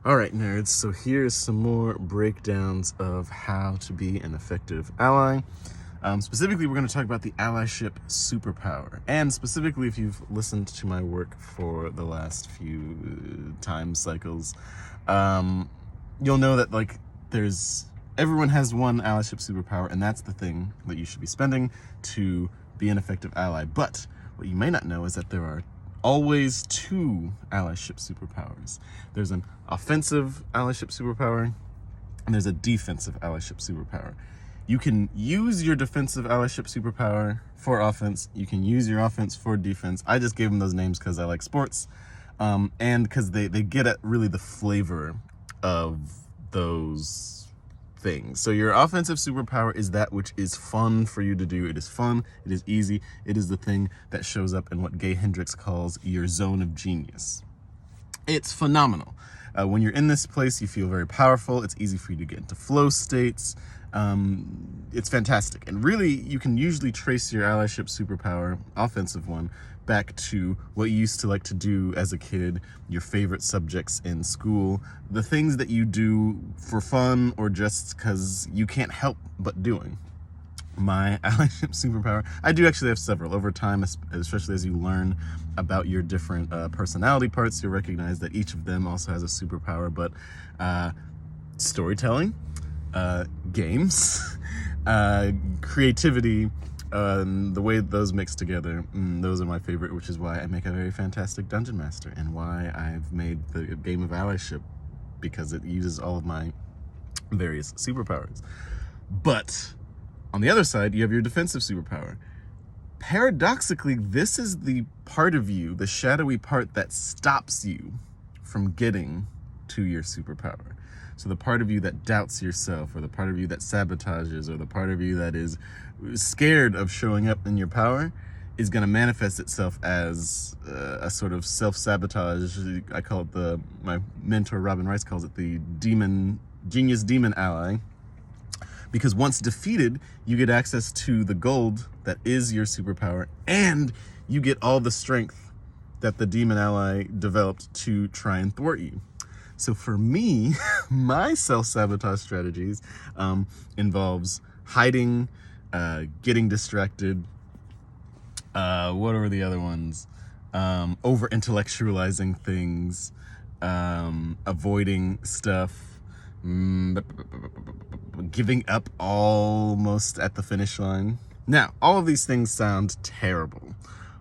All right, nerds, so here's some more breakdowns of how to be an effective ally. Specifically, we're going to talk about the allyship superpower. And specifically, if you've listened to my work for the last few time cycles, you'll know that everyone has one allyship superpower, and that's the thing that you should be spending to be an effective ally. But what you may not know is that there are always two allyship superpowers. There's an offensive allyship superpower, and there's a defensive allyship superpower. You can use your defensive allyship superpower for offense. You can use your offense for defense. I just gave them those names because I like sports, and because they get at really the flavor of those things. So your offensive superpower is that which is fun for you to do. It is fun, it is easy, it is the thing that shows up in what Gay Hendricks calls your zone of genius. It's phenomenal. When you're in this place, you feel very powerful. It's easy for you to get into flow states. It's fantastic. And really, you can usually trace your allyship superpower, offensive one, back to what you used to like to do as a kid, your favorite subjects in school, the things that you do for fun or just because you can't help but doing. My allyship superpower, I do actually have several. Over time, especially as you learn about your different personality parts, you'll recognize that each of them also has a superpower. But storytelling, games, creativity, the way those mix together, those are my favorite, which is why I make a very fantastic dungeon master and why I've made the game of allyship, because it uses all of my various superpowers. But on the other side, you have your defensive superpower. Paradoxically, this is the part of you, the shadowy part that stops you from getting to your superpower. So the part of you that doubts yourself, or the part of you that sabotages, or the part of you that is scared of showing up in your power is going to manifest itself as a sort of self-sabotage. I call it my mentor Robin Rice calls it the genius demon ally. Because once defeated, you get access to the gold that is your superpower, and you get all the strength that the demon ally developed to try and thwart you. So for me, my self-sabotage strategies involves hiding, getting distracted. What are the other ones? Over-intellectualizing things, avoiding stuff, giving up almost at the finish line. Now, all of these things sound terrible,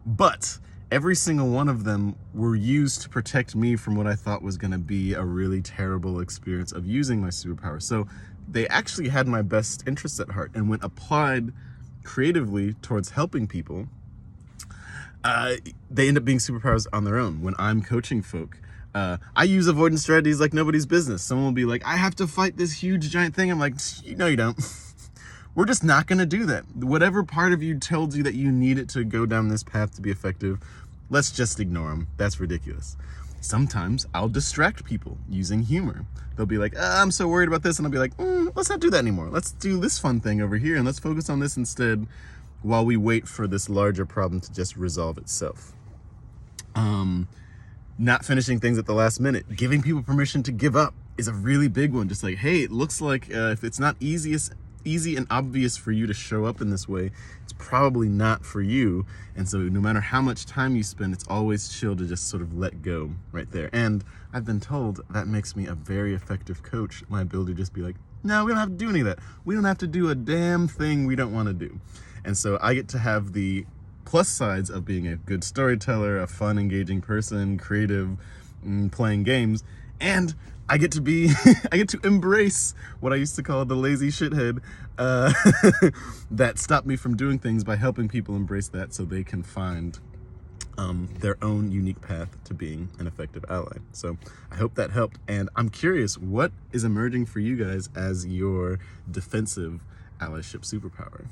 but every single one of them were used to protect me from what I thought was going to be a really terrible experience of using my superpower. So they actually had my best interests at heart, and when applied creatively towards helping people, they end up being superpowers on their own. When I'm coaching folk, I use avoidance strategies like nobody's business. Someone will be like, I have to fight this huge giant thing. I'm like, no, you don't. We're just not going to do that. Whatever part of you told you that you need it to go down this path to be effective, let's just ignore them. That's ridiculous. Sometimes I'll distract people using humor. They'll be like, I'm so worried about this. And I'll be like, let's not do that anymore. Let's do this fun thing over here and let's focus on this instead while we wait for this larger problem to just resolve itself. Not finishing things at the last minute, giving people permission to give up is a really big one. Just like, hey, it looks like if it's not easy and obvious for you to show up in this way, it's probably not for you. And so no matter how much time you spend, it's always chill to just sort of let go right there. And I've been told that makes me a very effective coach. My ability to just be like, no, we don't have to do any of that. We don't have to do a damn thing we don't want to do. And so I get to have the plus sides of being a good storyteller, a fun, engaging person, creative, playing games, and I get to embrace what I used to call the lazy shithead that stopped me from doing things by helping people embrace that so they can find their own unique path to being an effective ally. So I hope that helped, and I'm curious, what is emerging for you guys as your defensive allyship superpower?